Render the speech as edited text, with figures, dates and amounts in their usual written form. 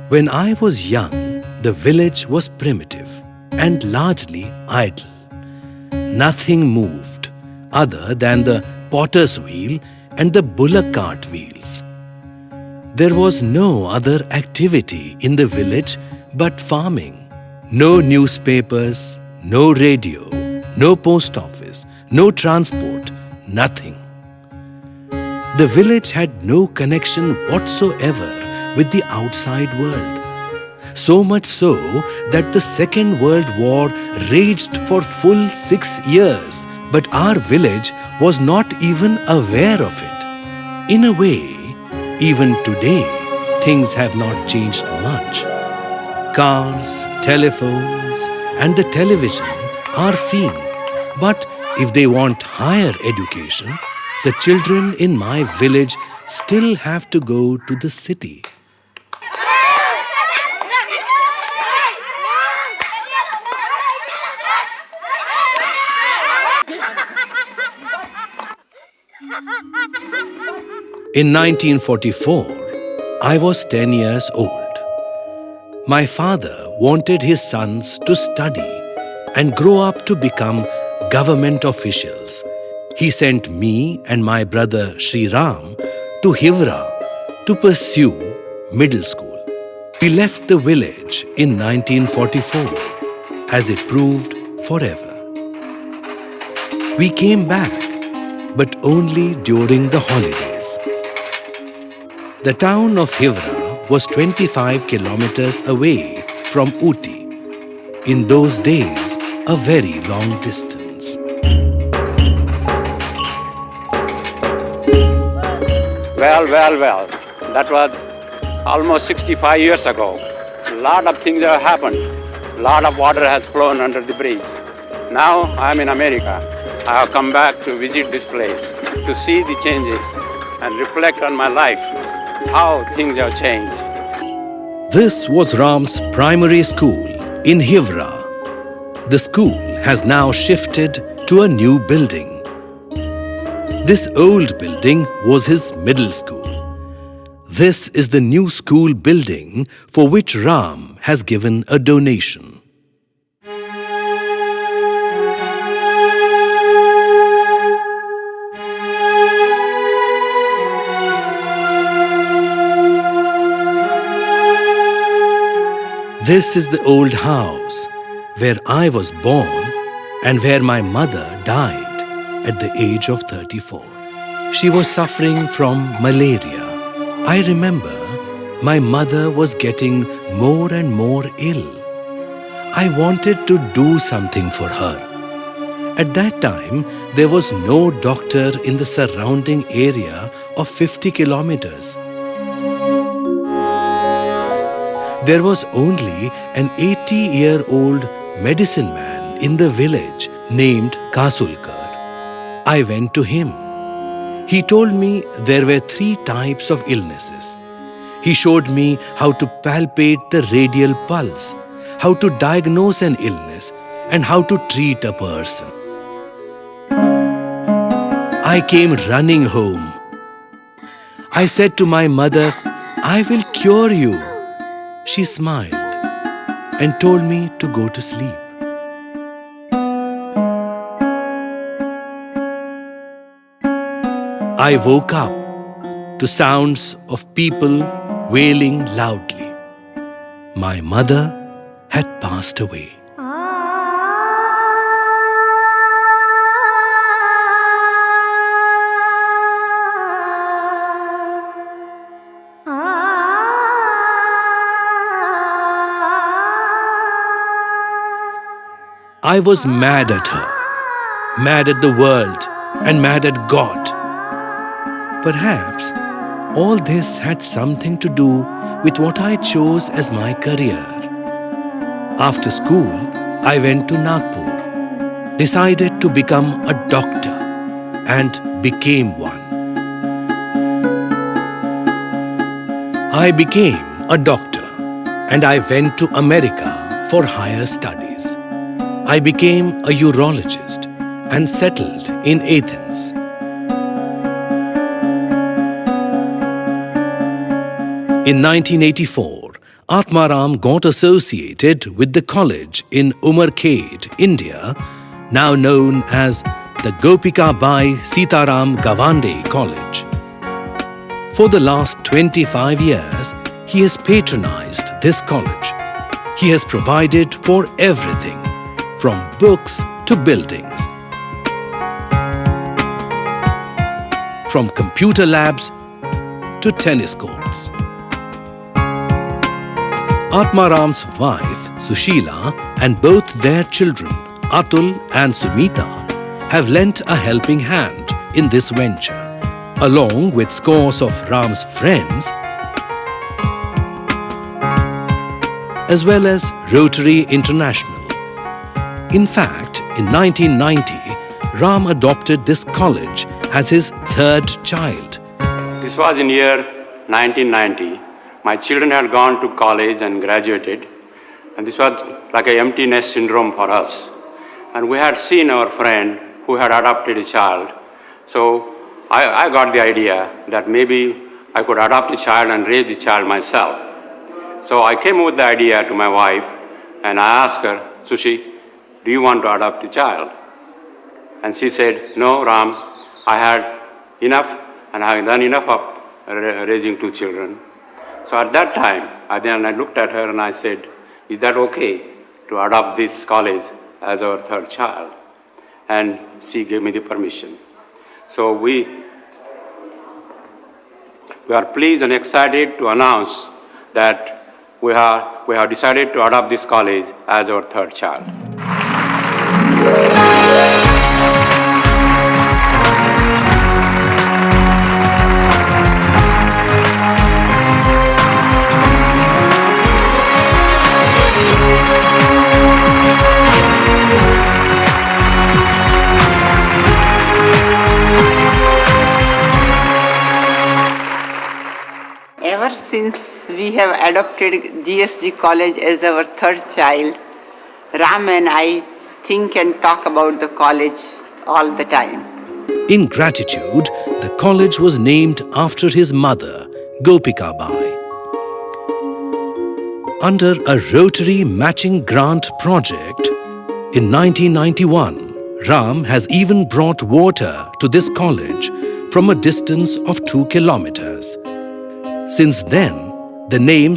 When I was young, the village was primitive and largely idle. Nothing moved other than the potter's wheel and the bullock cart wheels. There was no other activity in the village but farming. No newspapers, no radio, no post office, no transport, nothing. The village had no connection whatsoever with the outside world. So much so that the Second World War raged for full 6 years, but our village was not even aware of it. In a way, even today, things have not changed much. Cars, telephones, and the television are seen. But if they want higher education, the children in my village still have to go to the city. In 1944, I was 10 years old. My father wanted his sons to study and grow up to become government officials. He sent me and my brother Sri Ram to Hivra to pursue middle school. We left the village in 1944, as it proved forever. We came back, but only during the holidays. The town of Hivra was 25 kilometers away from Ooty. In those days, a very long distance. Well. That was almost 65 years ago. A lot of things have happened. A lot of water has flown under the bridge. Now I'm in America. I have come back to visit this place, to see the changes and reflect on my life, how things have changed. This was Ram's primary school in Hivra. The school has now shifted to a new building. This old building was his middle school. This is the new school building for which Ram has given a donation. This is the old house where I was born and where my mother died at the age of 34. She was suffering from malaria. I remember my mother was getting more and more ill. I wanted to do something for her. At that time, there was no doctor in the surrounding area of 50 kilometers. There was only an 80-year-old medicine man in the village named Kasulkar. I went to him. He told me there were 3 types of illnesses. He showed me how to palpate the radial pulse, how to diagnose an illness, and how to treat a person. I came running home. I said to my mother, "I will cure you." She smiled and told me to go to sleep. I woke up to sounds of people wailing loudly. My mother had passed away. I was mad at her, mad at the world, and mad at God. Perhaps all this had something to do with what I chose as my career. After school, I went to Nagpur, decided to become a doctor, and became one. I became a doctor, and I went to America for higher studies. I became a urologist and settled in Athens. In 1984, Atmaram got associated with the college in Umarkhed, India, now known as the Gopika Bai Sitaram Gawande College. For the last 25 years, he has patronized this college. He has provided for everything, from books to buildings, from computer labs to tennis courts. Atmaram's wife, Sushila, and both their children, Atul and Sumita, have lent a helping hand in this venture, along with scores of Ram's friends, as well as Rotary International. In fact, in 1990, Ram adopted this college as his third child. This was in year 1990. My children had gone to college and graduated, and this was like an empty nest syndrome for us. And we had seen our friend who had adopted a child. So I got the idea that maybe I could adopt a child and raise the child myself. So I came up with the idea to my wife, and I asked her, Sushi, do you want to adopt a child? And she said, no, Ram, I had enough, and I have done enough of raising two children. So at that time, I looked at her and I said, is that okay to adopt this college as our third child? And she gave me the permission. So we are pleased and excited to announce that we have decided to adopt this college as our third child. Ever since we have adopted GSG College as our third child, Ram and I think and talk about the college all the time. In gratitude, the college was named after his mother, Gopika Bai. Under a Rotary matching grant project, in 1991, Ram has even brought water to this college from a distance of 2 kilometers. Since then, the name